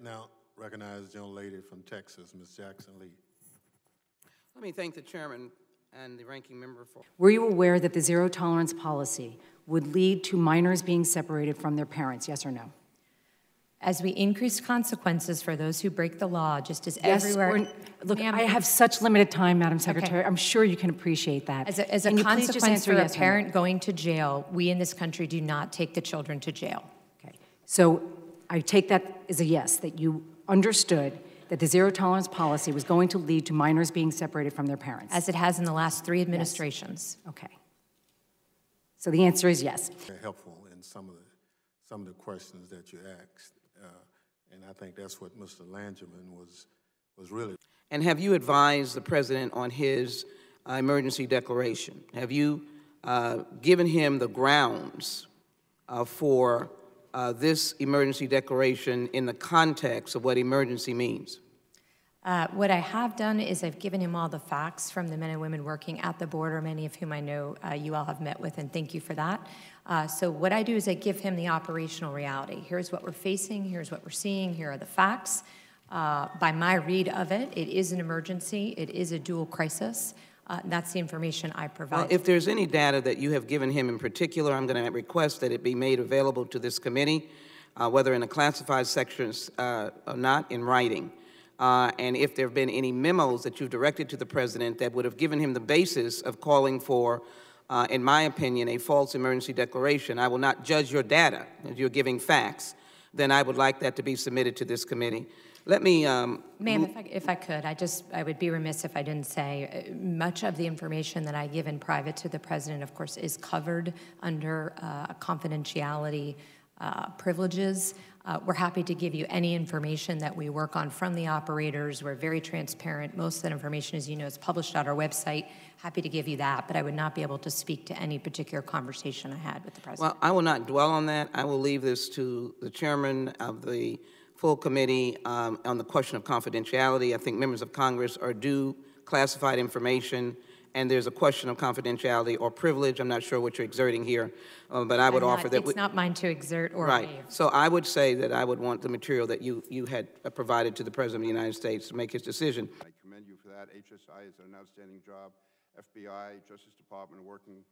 Now, recognize the gentlelady from Texas, Ms. Jackson Lee. Let me thank the chairman and the ranking member for... Were you aware that the zero-tolerance policy would lead to minors being separated from their parents, yes or no? As we increase consequences for those who break the law, just as Yes, everywhere... Look, I have such limited time, Madam Secretary. Okay. I'm sure you can appreciate that. As a consequence for a parent going to jail, we in this country do not take the children to jail. Okay. So I take that as a yes, that you understood that the zero-tolerance policy was going to lead to minors being separated from their parents. As it has in the last 3 administrations. Yes. Okay. So the answer is yes. Very helpful in some of the questions that you asked, and I think that's what Mr. Langerman was really. And have you advised the president on his emergency declaration? Have you given him the grounds for this emergency declaration in the context of what emergency means? What I have done is I've given him all the facts from the men and women working at the border, many of whom I know you all have met with, and thank you for that. So what I do is I give him the operational reality. Here's what we're facing, here's what we're seeing, here are the facts. By my read of it, it is an emergency, it is a dual crisis. That's the information I provide. Well, if there's any data that you have given him in particular, I'm going to request that it be made available to this committee, whether in a classified section or not, in writing. And if there have been any memos that you've directed to the president that would have given him the basis of calling for, in my opinion, a false emergency declaration, I will not judge your data if you're giving facts, then I would like that to be submitted to this committee. Let me... Ma'am, if I could, I would be remiss if I didn't say much of the information that I give in private to the president, of course, is covered under confidentiality privileges. We're happy to give you any information that we work on from the operators. We're very transparent. Most of that information, as you know, is published on our website. Happy to give you that, but I would not be able to speak to any particular conversation I had with the president. Well, I will not dwell on that. I will leave this to the chairman of the full committee on the question of confidentiality. I think members of Congress are due classified information, and there's a question of confidentiality or privilege. I'm not sure what you're exerting here, but I would offer that... It's not mine to exert or right. waive. So I would say that I would want the material that you had provided to the President of the United States to make his decision. I commend you for that. HSI has done an outstanding job. FBI, Justice Department are working